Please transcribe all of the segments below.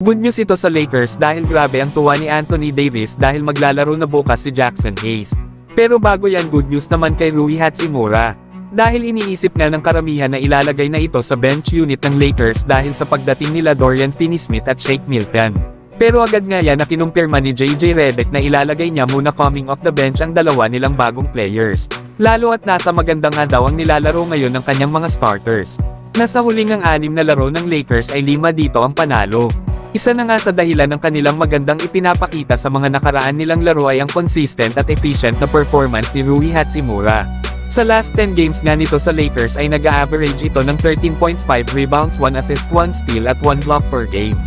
Good news ito sa Lakers dahil grabe ang tuwa ni Anthony Davis dahil maglalaro na bukas si Jackson Hayes. Pero bago yan, good news naman kay Rui Hachimura. Dahil iniisip nga ng karamihan na ilalagay na ito sa bench unit ng Lakers dahil sa pagdating nila Dorian Finney-Smith at Shake Milton. Pero agad nga yan na kinumpirma ni JJ Redick na ilalagay niya muna coming off the bench ang dalawa nilang bagong players. Lalo at nasa maganda nga daw ang nilalaro ngayon ng kanyang mga starters. Nasa huling ang 6 na laro ng Lakers ay 5 dito ang panalo. Isa na nga sa dahilan ng kanilang magandang ipinapakita sa mga nakaraan nilang laro ay ang consistent at efficient na performance ni Rui Hachimura. Sa last 10 games nga nito sa Lakers ay nag-a-average ito ng 13 points, 5 rebounds, 1 assist, 1 steal at 1 block per game.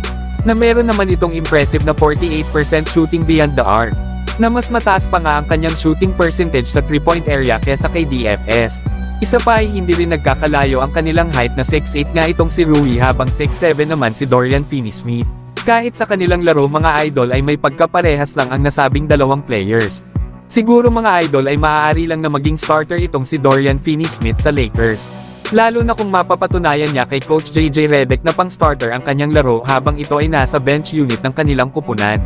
Na meron naman itong impressive na 48% shooting beyond the arc. Na mas mataas pa nga ang kanyang shooting percentage sa 3-point area kesa kay DFS. Isa pa ay hindi rin nagkakalayo ang kanilang height na 6'8 nga itong si Rui habang 6'7 naman si Dorian Finney-Smith. Kahit sa kanilang laro mga idol ay may pagkaparehas lang ang nasabing dalawang players. Siguro mga idol ay maaari lang na maging starter itong si Dorian Finney-Smith sa Lakers. Lalo na kung mapapatunayan niya kay Coach JJ Redick na pang-starter ang kanyang laro habang ito ay nasa bench unit ng kanilang kupunan.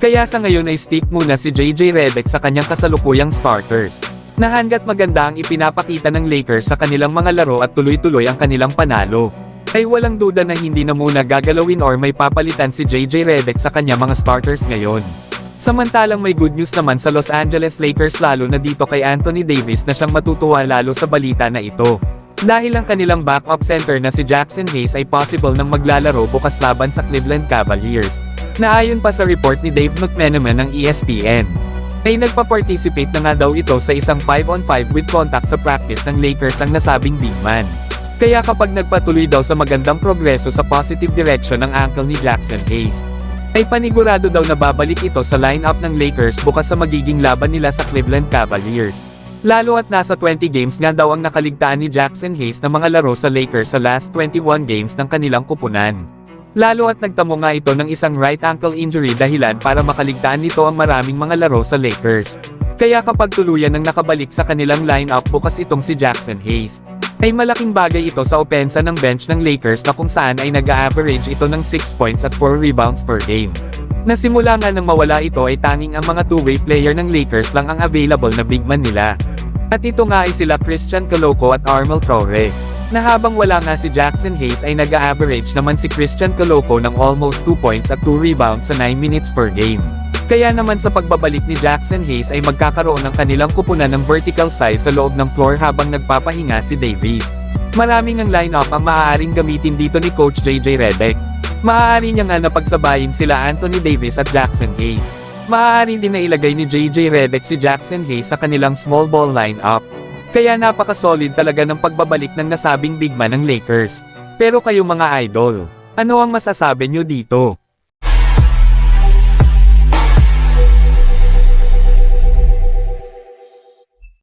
Kaya sa ngayon ay stick muna si JJ Redick sa kanyang kasalukuyang starters. Na hangga't maganda ang ipinapakita ng Lakers sa kanilang mga laro at tuloy-tuloy ang kanilang panalo, ay walang duda na hindi na muna gagalawin or may papalitan si JJ Redick sa kanya mga starters ngayon. Samantalang may good news naman sa Los Angeles Lakers lalo na dito kay Anthony Davis na siyang matutuwa lalo sa balita na ito. Dahil ang kanilang backup center na si Jackson Hayes ay possible nang maglalaro bukas laban sa Cleveland Cavaliers. Na ayon pa sa report ni Dave McMenamin ng ESPN, ay nagpa-participate na nga daw ito sa isang 5-on-5 with contact sa practice ng Lakers ang nasabing big man. Kaya kapag nagpatuloy daw sa magandang progreso sa positive direction ng ankle ni Jackson Hayes, ay panigurado daw na babalik ito sa lineup ng Lakers bukas sa magiging laban nila sa Cleveland Cavaliers. Lalo at nasa 20 games nga daw ang nakaligtaan ni Jackson Hayes na mga laro sa Lakers sa last 21 games ng kanilang kupunan. Lalo at nagtamo nga ito ng isang right ankle injury dahilan para makaligtaan nito ang maraming mga laro sa Lakers. Kaya kapag tuluyan ng nakabalik sa kanilang lineup bukas itong si Jackson Hayes, ay malaking bagay ito sa opensa ng bench ng Lakers na kung saan ay nag-a-average ito ng 6 points at 4 rebounds per game. Nasimula nga nang mawala ito ay tanging ang mga two-way player ng Lakers lang ang available na big man nila. At ito nga ay sila Christian Coloco at Armel Traore. Na habang wala nga si Jackson Hayes ay nag-a-average naman si Christian Coloco ng almost 2 points at 2 rebounds sa 9 minutes per game. Kaya naman sa pagbabalik ni Jackson Hayes ay magkakaroon ng kanilang kupunan ng vertical size sa loob ng floor habang nagpapahinga si Davis. Maraming ang lineup ang maaaring gamitin dito ni Coach JJ Redick. Maaari niya nga na pagsabayin sila Anthony Davis at Jackson Hayes. Maaari din na ilagay ni JJ Redick si Jackson Hayes sa kanilang small ball lineup. Kaya napaka-solid talaga ng pagbabalik ng nasabing big man ng Lakers. Pero kayo mga idol, ano ang masasabi nyo dito?